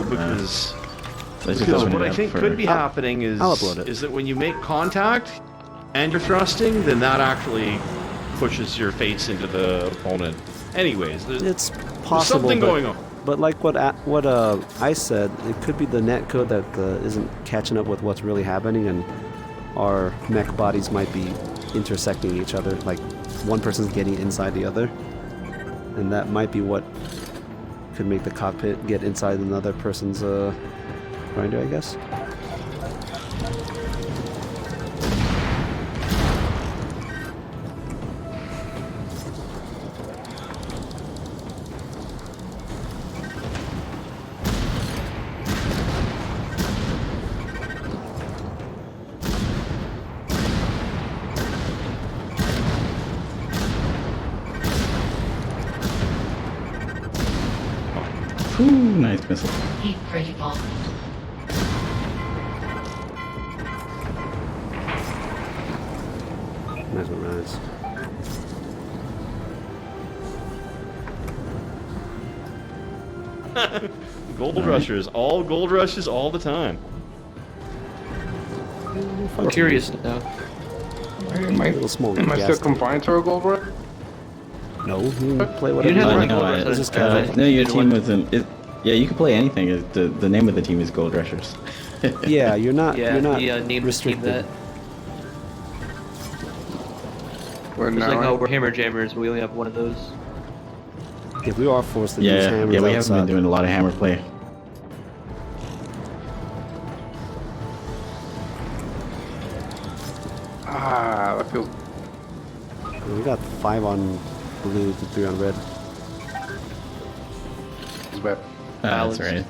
because Because what I think could be happening is that when you make contact and you're thrusting, then that actually pushes your face into the opponent. Anyways, it's possible. There's something going on. But like what I said, it could be the net code that isn't catching up with what's really happening, and our mech bodies might be intersecting each other. Like one person's getting inside the other, and that might be what could make the cockpit get inside another person's grinder, I guess. Ooh, nice missile. Critical. Nice one, nice. Gold rushers, all gold rushes all the time. I'm curious now. Am I still confined to a gold rush? No, you can play whatever didn't you have want. to It's just casual. No, your team was in. Yeah, you can play anything. The name of the team is Gold Rushers. Yeah, you're not. Yeah, you're not he named his team restricted. that. It's like how we're hammer jammers, but we only have one of those. If we are forced to use Yeah, hammers yeah, we haven't outside, been doing a lot of hammer play. Ah, that feels. we got 5 on blue to 3 on red. bad. That's right.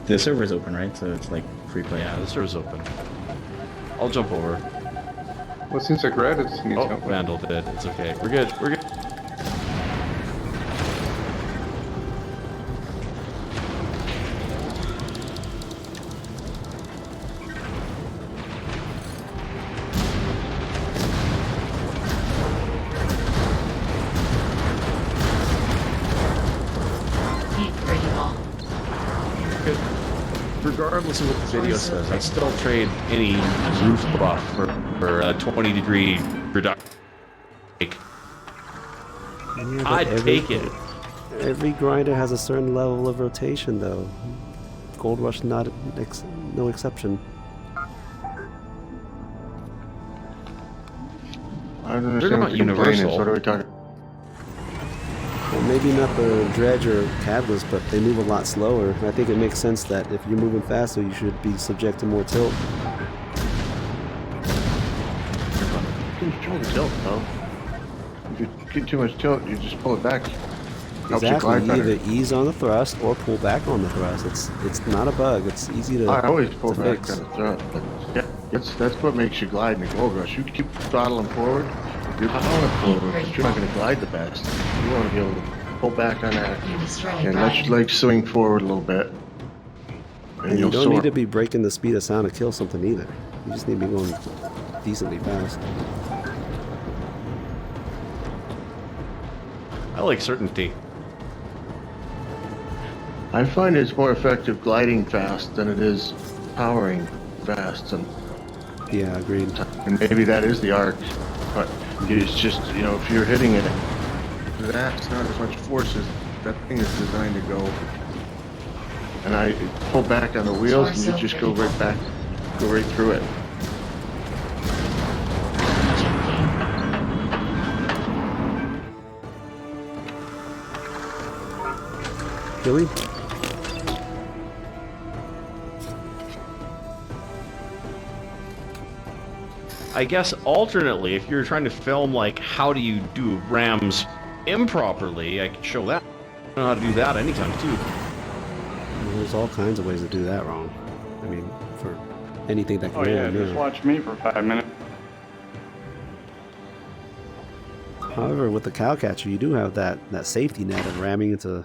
The server's open, right? So it's like free play out. The server's open. I'll jump over. Well, it seems like red is needs Oh, help. Vandal did. It's okay. We're good. We're good. Regardless of what the video says, I'd still trade any roof buff for a 20-degree reduction. I'd take it. Every grinder has a certain level of rotation, though. Gold Rush no exception. I don't They're understand not what the complaint is. universal. What are we talking? Well, maybe not the dredge or catalyst, but they move a lot slower. I think it makes sense that if you're moving faster, you should be subject to more tilt. Too much tilt, though. If you get too much tilt, you just pull it back. Helps you Exactly. glide better. Either ease on the thrust or pull back on the thrust. It's not a bug. It's easy to. I always pull to back fix. on the thrust, but yeah, that's what makes you glide in the gold rush. You keep throttling forward, you're throttling forward, but you're not going to glide the best. You want to be able to pull back on that and let your legs swing forward a little bit, and And you you'll don't soar. need to be breaking the speed of sound to kill something either. You just need to be going decently fast. I like certainty. I find it's more effective gliding fast than it is powering fast, and Yeah, agreed. maybe that is the art, but it's just, you know, if you're hitting it, that's not as much force as that thing is designed to go. And I pull back on the wheels and you just go right back, go right through it. Billy? I guess alternately, if you're trying to film like how do you do rams improperly, I could show that. I know how to do that anytime too. Well, there's all kinds of ways to do that wrong. I mean, for anything that can Oh yeah, ram, just watch me for 5 minutes. However, with the cowcatcher, you do have that safety net of ramming into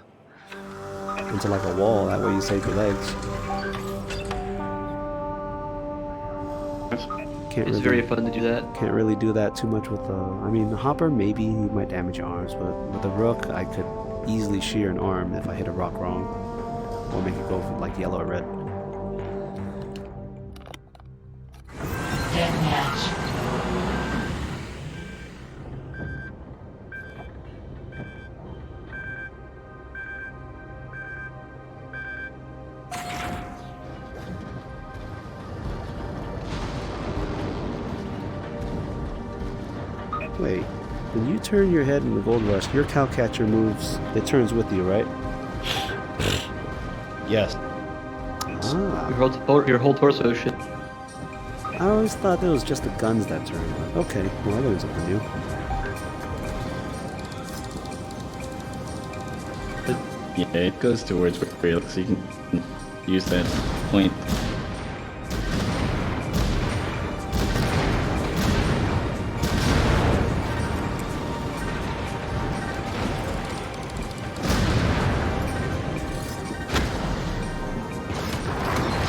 like a wall. That way you save your legs. It's very fun to do that. Can't really do that too much with the. I mean, the hopper maybe you might damage your arms, but with the rook, I could easily shear an arm if I hit a rock wrong. or make it go like yellow or red. Deathmatch. Wait, when you turn your head in the Gold Rush, your cowcatcher moves, it turns with you, right? Yes. Ah, Your whole torso should. I always thought it was just the guns that turn. Okay, well I learned something new. Yeah, it goes towards where you look, so you can use that point.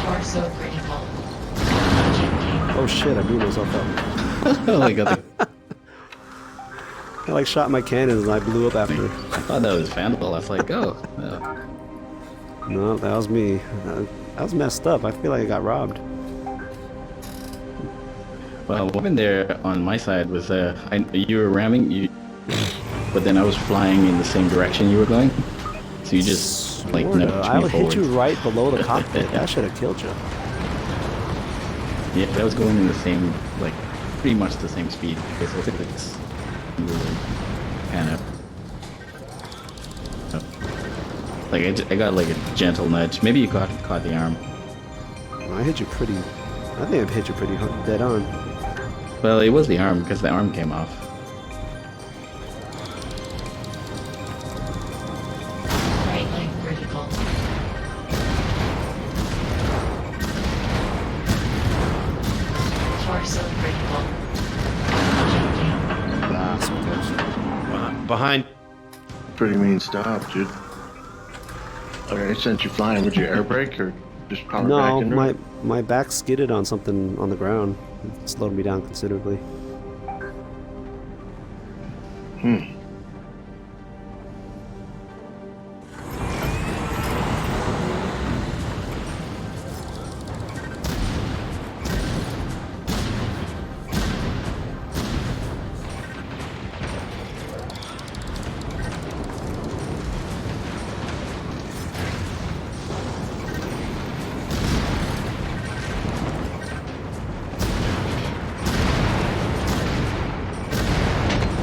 Torso critical. Oh shit, I blew myself up. Oh, I got the. I like shot my cannon and I blew up after. I thought that was Vandal. I was like, oh. No, that was me. That was messed up. I feel like I got robbed. Well, what happened there on my side was you were ramming, but then I was flying in the same direction you were going. So you just like Sorta. nudged I me hit you forward. right below the cockpit. That should have killed you. Yeah, that was going in the same, like, pretty much the same speed. Okay, so look at this. Kind of. Like, I got like a gentle nudge. Maybe you caught the arm. I hit you pretty. I think I hit you pretty dead on. Well, it was the arm because the arm came off. Right leg critical. Torso critical. Ah, so close. Behind. Pretty mean stop, dude. Okay, since you're flying, would you air brake or just power back No, into it? my back skidded on something on the ground. It slowed me down considerably.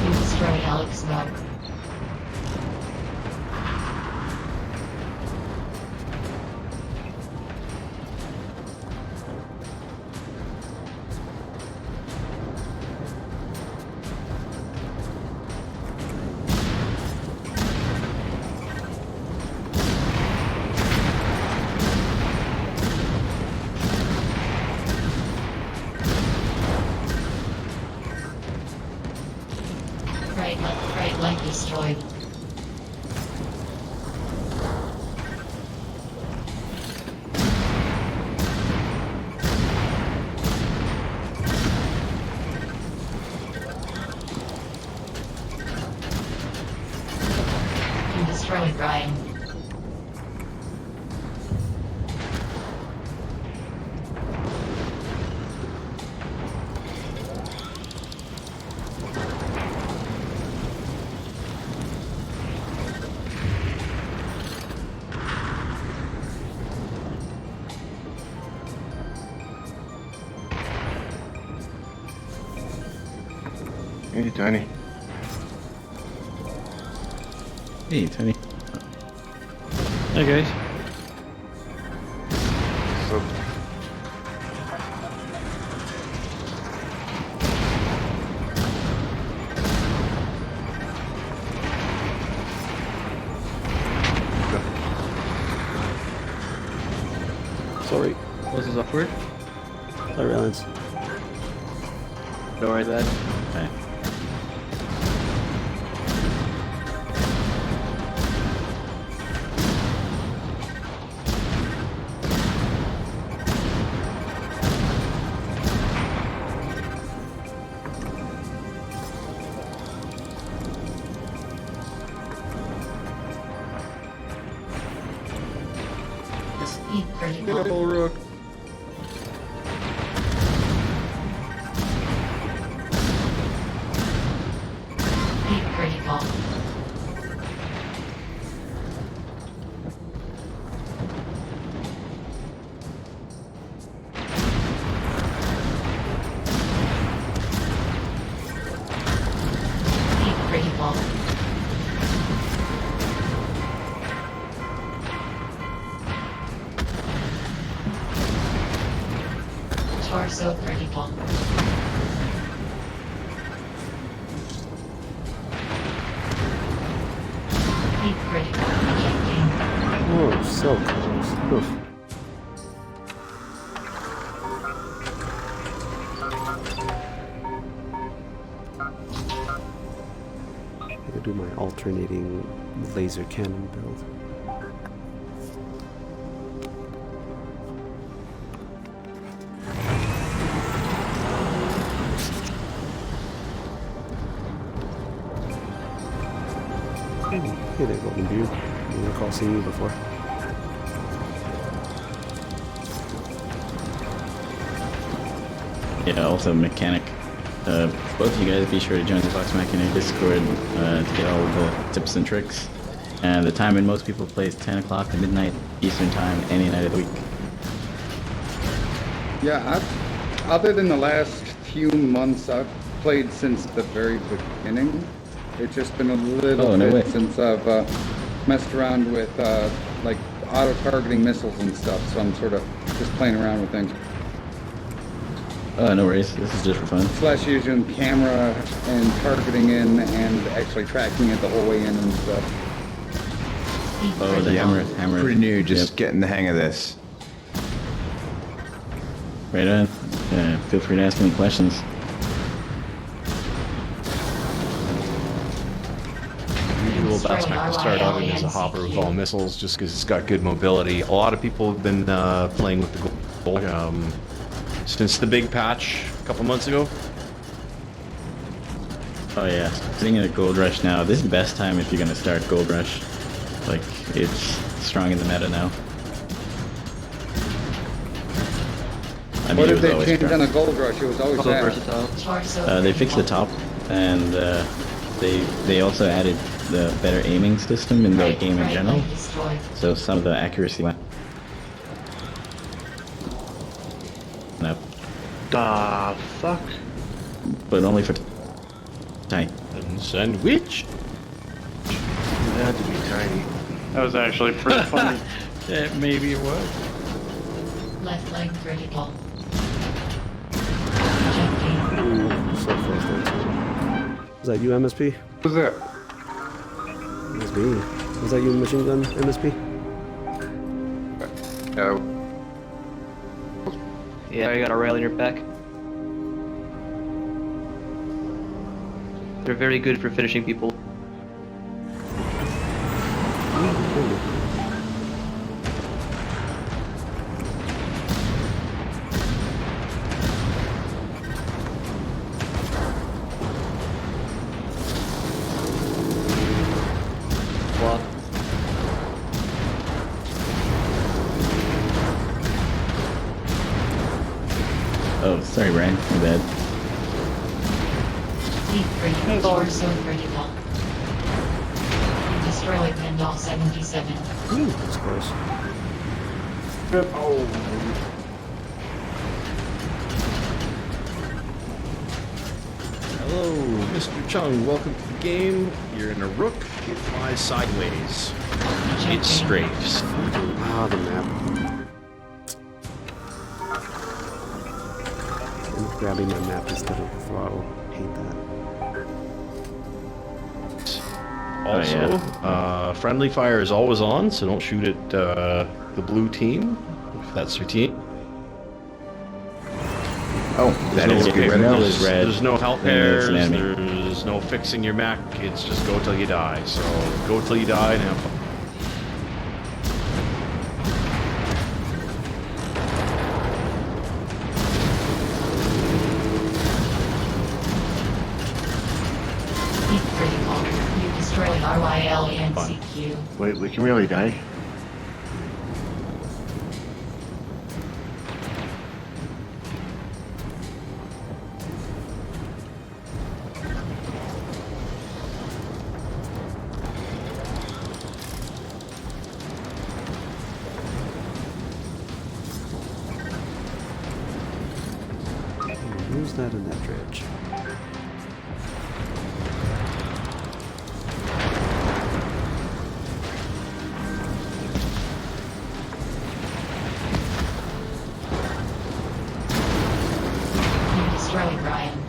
You destroy Alex Mel. Right leg destroyed. You destroyed Ryan. Hey, Tiny. Hey, Tony. Hey guys. So, Sorry. Was this awkward? Sorry, Lance. Don't worry that. Okay. Yes. Heat critical. Double rook. Heat critical. Heat critical. Torso critical. Heat critical. Ejecting. Oh, so close. Oof. I'm gonna do my alternating laser cannon build. Hey there, Golden Beard. I recall seeing you before. Yeah, also mechanic. Both of you guys be sure to join the Vox Machinae Discord to get all the tips and tricks. And the timing most people play is 10 o'clock to midnight Eastern time, any night of the week. Yeah, other than the last few months, I've played since the very beginning. It's just been a little bit since I've messed around with like auto-targeting missiles and stuff, so I'm sort of just playing around with things. Oh, no worries. This is just for fun. Slash using camera and targeting in and actually tracking it the whole way in and stuff. Oh, the hammer. Pretty new, just getting the hang of this. Right on. Feel free to ask any questions. Usual best I can start out in is a hopper with all missiles, just because it's got good mobility. A lot of people have been playing with the gold since the big patch a couple months ago. Oh yeah, sitting in a gold rush now. This is the best time if you're gonna start gold rush. Like, it's strong in the meta now. I mean, What it did was they always change strong. on a gold rush? It was always So bad. versatile. Torso They fixed the top, and they also added the better aiming system in the game in general. destroyed. So some of the accuracy went up, The fuck? but only for tiny. And sandwich. It had to be tiny. That was actually pretty funny. Maybe it was. Left leg critical. Ejecting. Ooh, so close there too. Was that you, MSP? What's that? It was me. Was that you, machine gun, MSP? Yeah, you got a rail in your back. They're very good for finishing people. Block. Oh, sorry, Brian. My bad. Deep critical. Torso critical. Destroyed Pendal 77. Ooh, that's close. Hello, Mr. Chung. Welcome to the game. You're in a rook. It flies sideways. It strafes. Ah, the map. I'm grabbing my map instead of the throttle. Hate that. Also, friendly fire is always on, so don't shoot at the blue team, if that's your team. Oh, that is good to know. Is red. There's no help Then it's pairs, an enemy. there's no fixing your mech, it's just go till you die. So go till you die and have fun. Deep critical. You destroyed RYL and CQ. Wait, we can really die? Who's that in that dredge? You destroyed Ryan.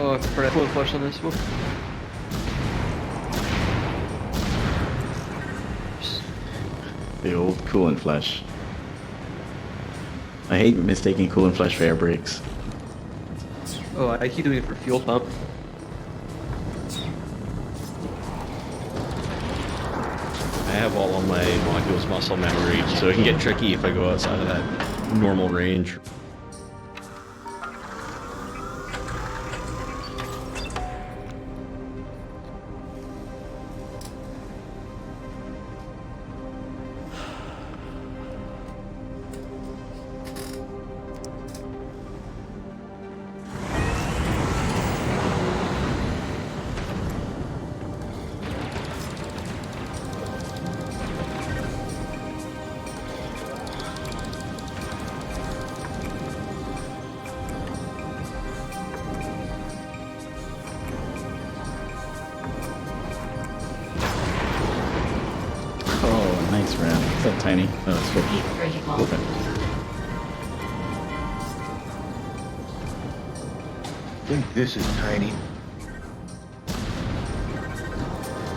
Oh, I prefer full flush on this. Whoop. The old cool and flush. I hate mistaking cool and flush for air brakes. Oh, I keep doing it for fuel pump. I have all of my modules muscle memory, so it can get tricky if I go outside of that normal range. Oh, nice round. Is that tiny? Oh, it's full. Deep critical. Okay. I think this is tiny.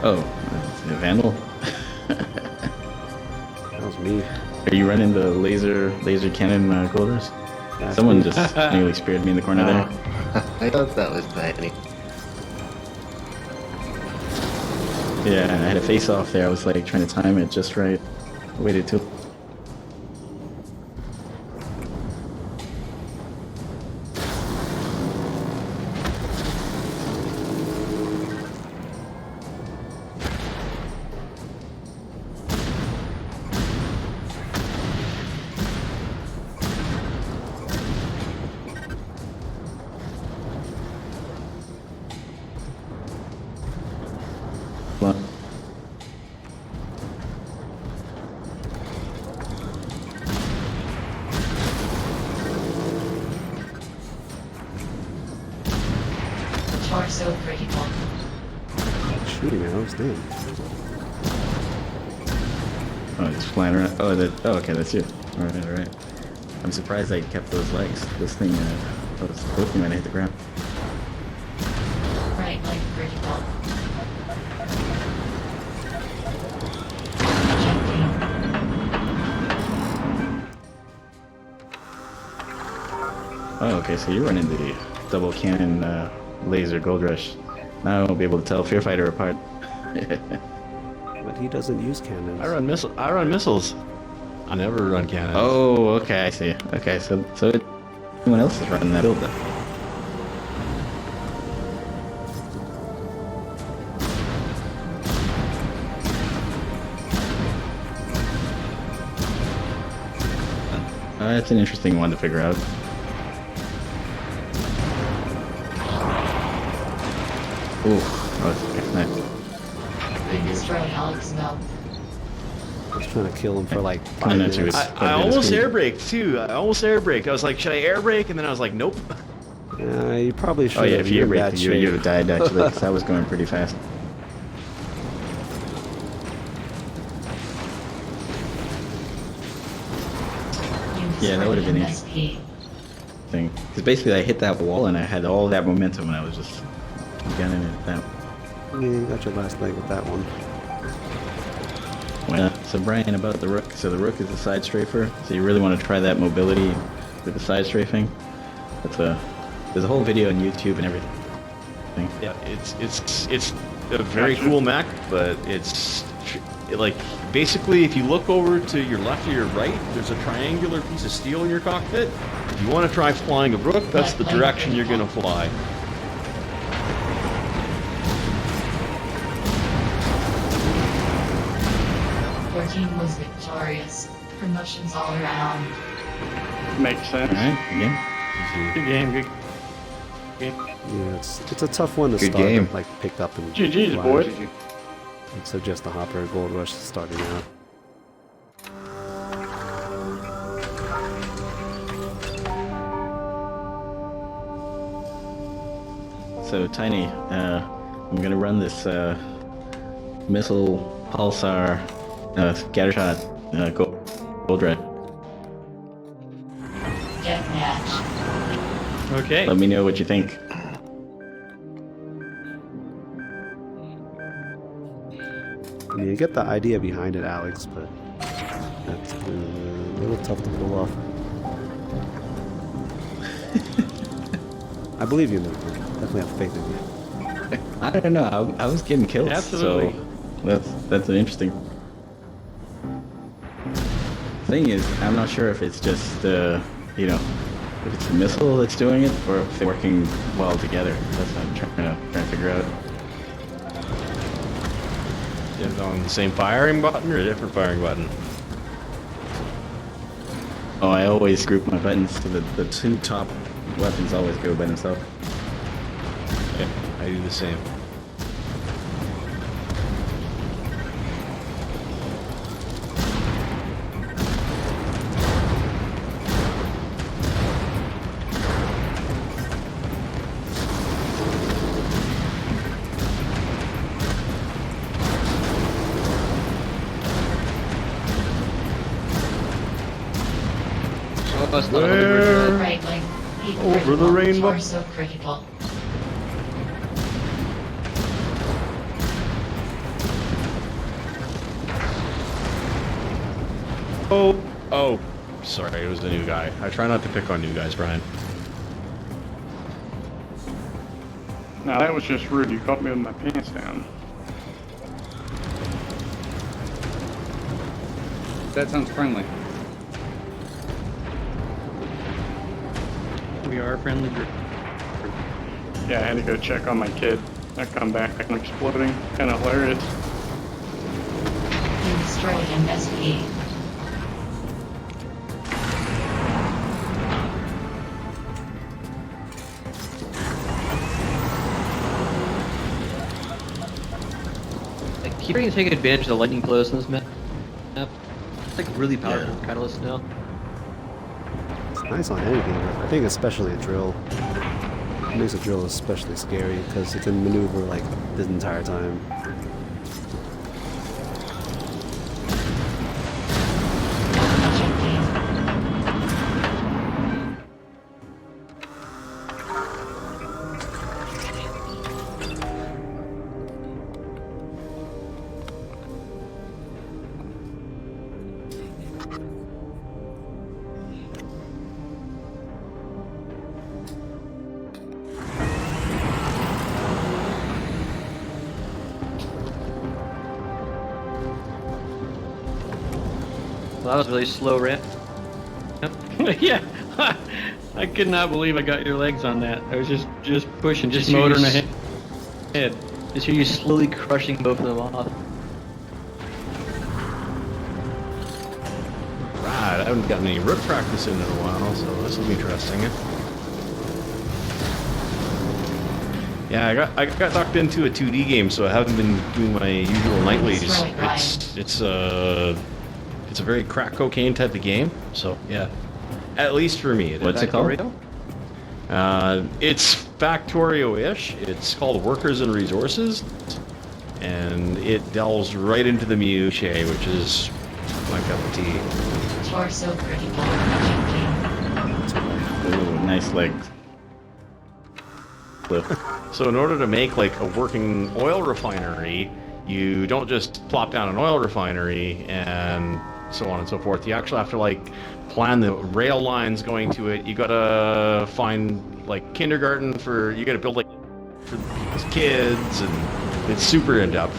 Oh, a vandal. That was me. Are you running the laser cannon golders? Someone just nearly speared me in the corner there. I thought that was tiny. Yeah, I had a face off there. I was like trying to time it just right. I waited too. Well, Torso critical. Shooting arrows, damn. oh, it's flying around. Oh, okay, that's you. All right. I'm surprised I kept those legs. This thing, I was hoping when I hit the ground. Right leg critical. Oh, okay, so you're running the double cannon laser gold rush. Now I won't be able to tell Fear Fighter apart. But he doesn't use cannons. I run missiles. I never run cannons. Oh, okay, I see. Okay, so anyone else is running that build then. That's an interesting one to figure out. Ooh, okay, nice. You destroy Alex Mel. I was trying to kill him for like 5 Coming at you minutes. with- I almost air braked too. I almost air braked. I was like, should I air brake? And then I was like, nope. You probably should. Oh yeah, if you You're in break, bad you would shape. have died actually, because I was going pretty fast. Yeah, that would have been interesting. Thing, because basically I hit that wall and I had all that momentum and I was just gunning it that. Yeah, you got your last leg with that one. Well, so Brian, about the rook. So the rook is a side strafer. So you really want to try that mobility with the side strafing. There's a whole video on YouTube and everything. Yeah, it's a very cool mech, but it's like basically if you look over to your left or your right, there's a triangular piece of steel in your cockpit. If you want to try flying a rook, that's the direction you're gonna fly. Your team was victorious. Promotions all around. Makes sense. All right, again. Good game. Good game. Yeah, it's a tough one to Good start. game. Like picked up and GG's, live. boy. So just the Hopper Gold Rush starting out. So Tiny, I'm gonna run this missile pulsar scattershot gold red. Deathmatch. Okay. Let me know what you think. I mean, you get the idea behind it, Alex, but that's a little tough to pull off. I believe you, man. Definitely have faith in you. I don't know. I was getting killed, Absolutely. so that's an interesting thing. Is I'm not sure if it's just if it's the missile that's doing it or if they're working well together. That's what I'm trying to figure out. Is it on the same firing button or a different firing button? Oh, I always group my buttons so that the two top weapons always go by themselves. Yeah, I do the same. Good right leg. Be Over the critical. rainbow. Torso critical. Oh, sorry, it was a new guy. I try not to pick on new guys, Brian. Now that was just rude. You caught me with my pants down. That sounds friendly. We are a friendly group. Yeah, I had to go check on my kid. I come back, I'm exploding. Kind of hilarious. You destroy investigate. I keep trying to take advantage of the lightning flows in this map. It's like really powerful catalyst now. It's nice on anything, but I think especially a drill. It makes a drill especially scary because it can maneuver like the entire time. Well, that was a really slow ramp. Yeah, I could not believe I got your legs on that. I was just pushing, just motoring ahead. Just hear you slowly crushing both of them off. Right, I haven't gotten any rook practice in a while, so this will be interesting. Yeah, I got knocked into a 2D game, so I haven't been doing my usual nightlies. It's a very crack cocaine type of game, so yeah. At least for me. What's it called? It's Factorio-ish. It's called Workers and Resources, and it delves right into the minutiae, which is my cup of tea. Torso critical. Ooh, nice legs. So in order to make like a working oil refinery, you don't just plop down an oil refinery and so on and so forth. You actually have to like plan the rail lines going to it. You gotta find like kindergarten for, you gotta build like for people's kids, and it's super in depth.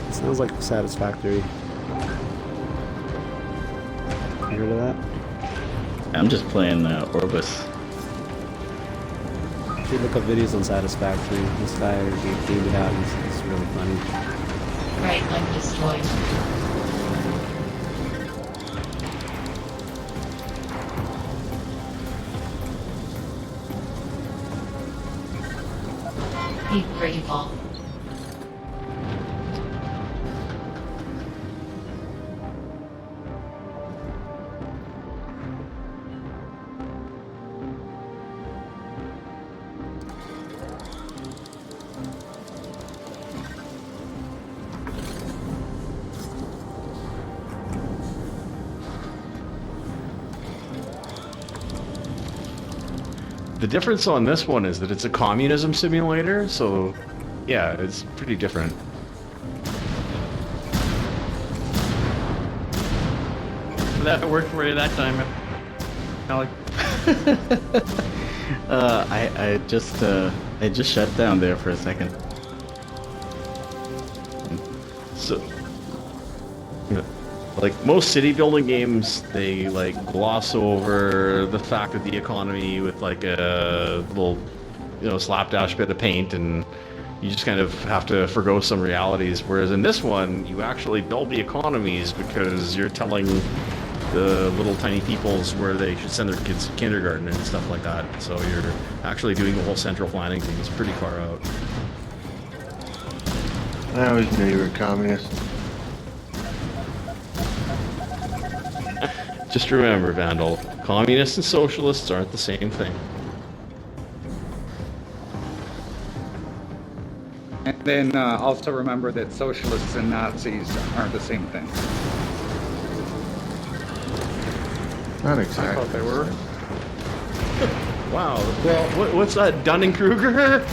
It sounds like Satisfactory. You heard of that? I'm just playing Orbis. If you look up videos on Satisfactory, this guy gamed it out and it's really funny. Right leg destroyed. the difference on this one is that it's a communism simulator, so yeah, it's pretty different. That worked for you that time, Alec. I just shut down there for a second. So, like most city building games, they like gloss over the fact of the economy with like a little, slapdash bit of paint, and you just kind of have to forgo some realities. Whereas in this one, you actually build the economies because you're telling the little tiny peoples where they should send their kids to kindergarten and stuff like that. So you're actually doing the whole central planning thing. It's pretty far out. I always knew you were a communist. Just remember, Vandal, communists and socialists aren't the same thing. And then also remember that socialists and Nazis aren't the same thing. Not I exactly. thought they were. Wow. Well, what's that, Dunning-Kruger?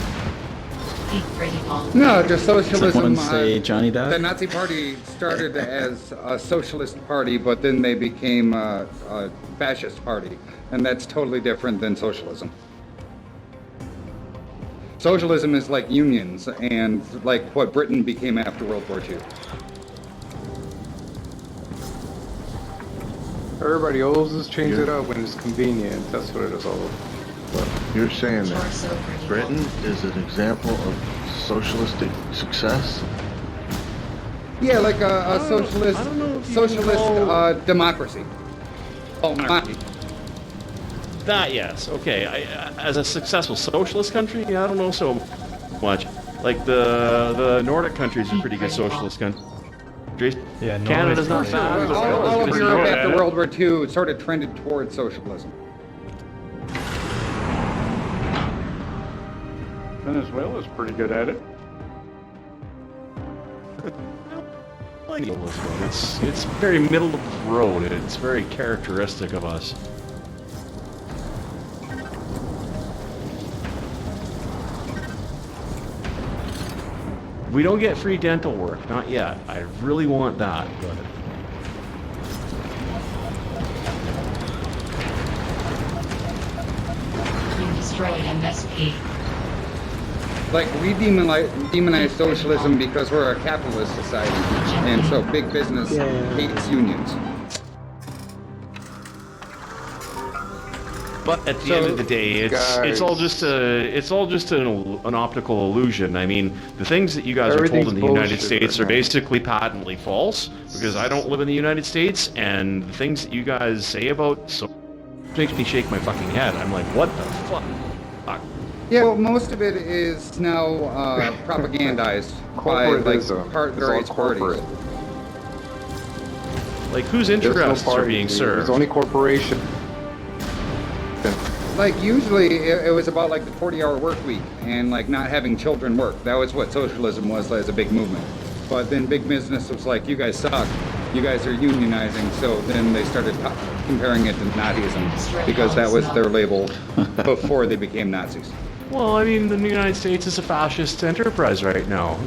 Be critical. No, just socialism. Someone say Johnny The Depp? Nazi Party started as a socialist party, but then they became a fascist party, and that's totally different than socialism. Socialism is like unions and like what Britain became after World War II. Everybody always change it up when it's convenient. That's what it is all about. You're saying that Torso critical. Britain is an example of socialistic success? Yeah, like a socialist, I don't know if you can democracy. Oh, monarchy. That, yes. Okay. As a successful socialist country, I don't know so much. Like the Nordic countries are pretty good socialist countries. Yeah, no, Canada's not bad. All of It's Europe not after bad. World War II sort of trended towards socialism. Venezuela's pretty good at it. It's very middle of the road. It's very characteristic of us. We don't get free dental work, not yet. I really want that, but You destroyed MSP. Like, we demonize socialism because we're a capitalist society, and so big business hates unions. But at the end of the day, it's all just an optical illusion. I mean, the things that you guys are told in the United States are basically patently false, because I don't live in the United States, and the things that you guys say about so makes me shake my fucking head. I'm like, what the fuck? Yeah, well, most of it is now propagandized by like various parties. Like, whose interests are being served? There's only corporation. Like, usually it was about like the 40-hour work week and like not having children work. That was what socialism was as a big movement. But then big business was like, you guys suck. You guys are unionizing. So then they started comparing it to Nazism because that was their label before they became Nazis. Well, I mean, the United States is a fascist enterprise right now.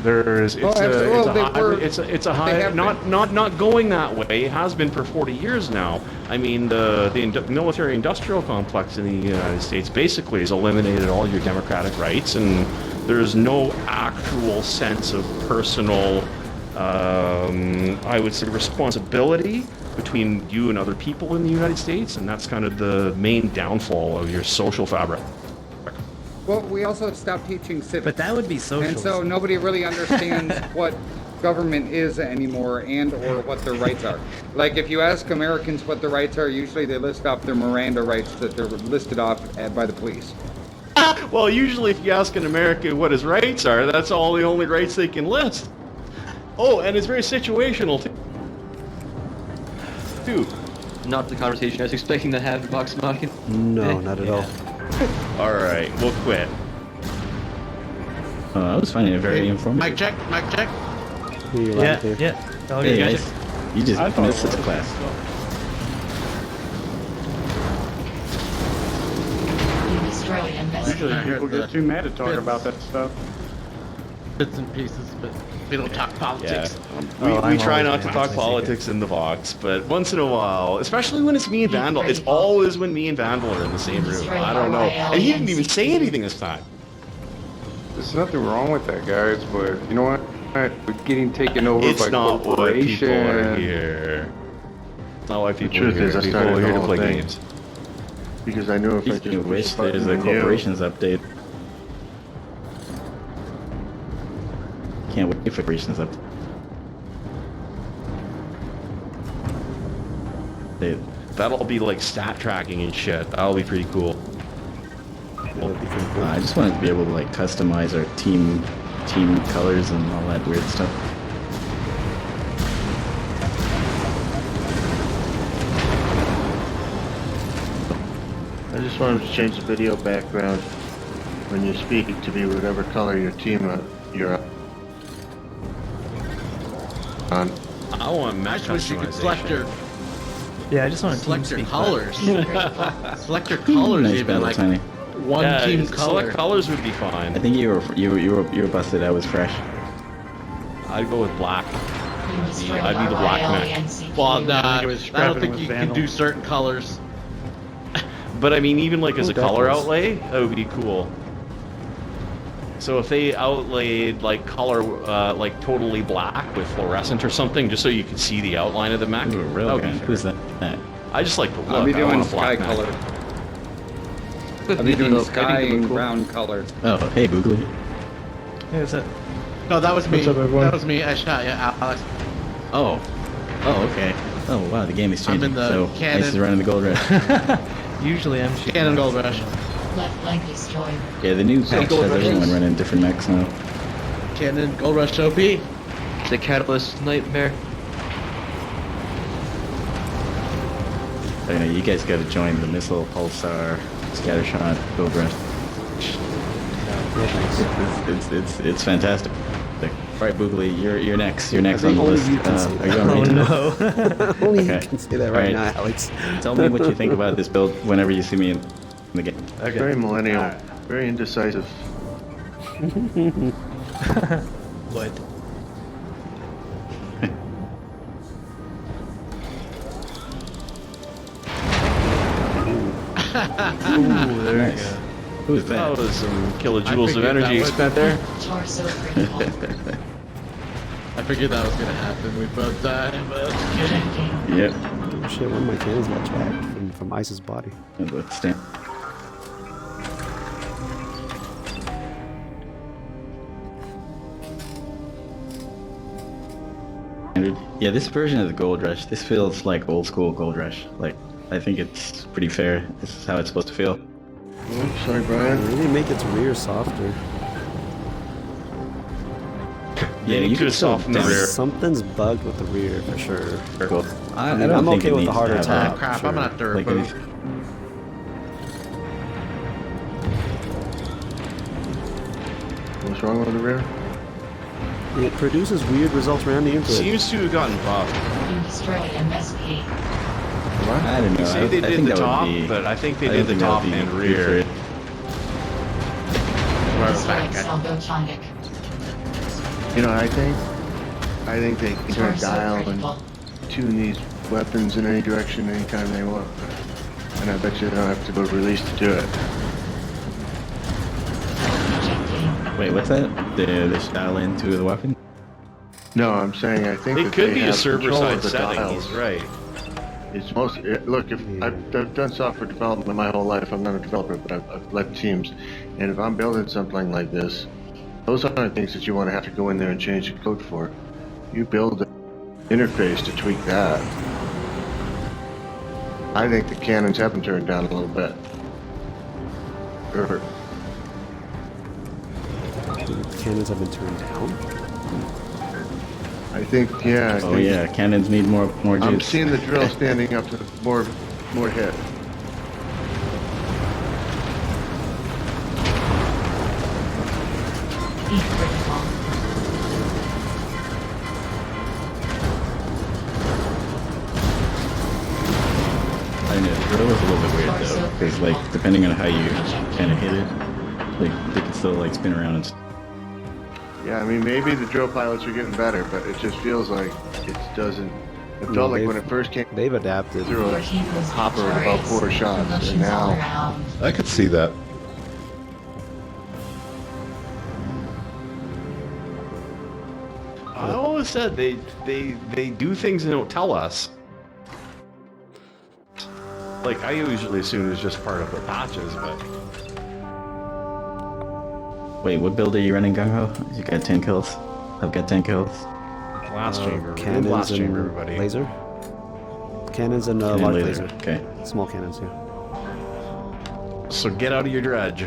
Not going that way. It has been for 40 years now. I mean, the military-industrial complex in the United States basically has eliminated all your democratic rights, and there's no actual sense of personal, I would say, responsibility between you and other people in the United States, and that's kind of the main downfall of your social fabric. Well, we also stopped teaching civics. But that would be socialism. And so nobody really understands what government is anymore and or what their rights are. Like, if you ask Americans what their rights are, usually they list off their Miranda rights that they're listed off by the police. Well, usually if you ask an American what his rights are, that's all the only rights they can list. Oh, and it's very situational, too. Not the conversation I was expecting to have, Vox Machinae. No, not at all. Alright, we'll quit. I was finding it very informative. Mic check, mic check. Yeah. Oh, Hey yeah. guys, you just missed this class. You destroy and Usually investigate. people get too mad to talk about that stuff. Bits and pieces, but we don't talk Yeah, politics. we try not to talk politics in the Vox, but once in a while, especially when it's me and Vandal, it's always when me and Vandal are in the same room. I don't know. And he didn't even say anything this time. There's nothing wrong with that, guys, but you know what? We're getting taken over It's by not why people are corporation. here. It's not why people truth are here. is, I People started are the here to whole play thing. games. Because I knew if I Speaking just of which, pushed the there's a button on you- corporations update. Can't wait for corporations update. That'll be like stat tracking and shit. That'll be pretty cool. I just wanted to be able to like customize our team colors and all that weird stuff. I just wanted to change the video background when you speak to be whatever color your team you're on. I want I match just wish you could customization. select your Yeah, I just want to select your speak colors. Select your colors Nice even battle, like Tiny. one Yeah, team select color. colors would be fine. I think you were busted. I was fresh. I'd go with black. You destroy I'd be the black RYL man. NCQ. Well, nah, I I think it was don't scrapping think with you can Vandal. do certain colors. But I mean, even like as a that color was- outlay, that would be cool. So if they outlaid like color, like totally black with fluorescent or something, just so you could see the outline of the mech, Ooh, that real would be gun. fair. Who's that? I just like the look. I'll be I doing want a sky black mech. color. I'll be doing sky and brown color. Oh, hey, Boogly. Hey, what's up? No, that was me. What's up, everyone? That was me. I shot you, Alex. Oh. Oh, okay. Oh, wow, the game is I'm changing. in the so, cannon. Ice is running the gold rush. Usually I'm shooting. Cannon Gold Rush. Left flank destroyed. Yeah, the new patch Gold has Rush everyone is- running different mechs now. Cannon Gold Rush OP. It's a Catalyst Nightmare. I know, you guys gotta join the Missile, Pulsar, Scattershot, Gold Rush. It's fantastic. Alright, Boogly, you're next. You're next I on think the only list. you can say Are that. you on Oh range? no. Only Okay. you can say that right Alright. now, Alex. Tell me what you think about this build whenever you see me in the game. Very millennial, very indecisive. What? Ooh, there Nice. you go. Who's That that? was some kilojoules of figured energy that was- spent there. Torso critical. I figured that was gonna happen. We both died, but Ejecting. Yep. Oh, shit, one of my cannons got jacked from Ice's body. Stand. Yeah, this version of the Gold Rush, this feels like old school Gold Rush. Like, I think it's pretty fair. This is how it's supposed to feel. Oh, sorry, Brian. Maybe make its rear softer. Yeah, you you could could have still softened the down- rear. Something's bugged with the rear for sure. Cool. I mean, don't I'm think okay it with the needs to harder have top. that. crap, sure. I'm gonna have to Like, remove. What's wrong with the rear? It produces weird results around the input. Seems to have gotten buffed. You destroy investigate. I don't know. They say they I did think the that would top, be- but I think they I did think the that top would be and good rear. for it. Destroyed Salvotonic. You know, I think they can turn a Torso dial and critical. tune these weapons in any direction anytime they want. And I bet you they don't have to go release to do it. Ejecting. Wait, what's that? The dial into the weapon? No, I'm saying I think It that could they be a have server control side of the setting. dials. He's right. It's most look. If I've done software development my whole life, I'm not a developer, but I've led teams. And if I'm building something like this, those aren't things that you want to have to go in there and change the code for. You build an interface to tweak that. I think the cannons have been turned down a little bit. Or The cannons have been turned down. I think, yeah. I Oh think yeah, cannons need more I'm juice. seeing the drill standing up to more hit. Be critical. I know. drill was a little bit weird though, because like depending on how you kind of hit it, like they can still like spin around and. Yeah, I mean, maybe the drill pilots are getting better, but it just feels like it doesn't. It felt like when it first came They've adapted. through a hopper at about 4 shots, and now. I could see that. I always said they do things and don't tell us. Like, I usually assume it's just part of the patches, but... Wait, what build are you running, Gung-Ho? You got 10 kills. I've got 10 kills. Blast chamber. Cannons Blast and chamber, everybody. laser. Cannons and And large laser. laser. Okay. Small cannons, yeah. So get out of your dredge.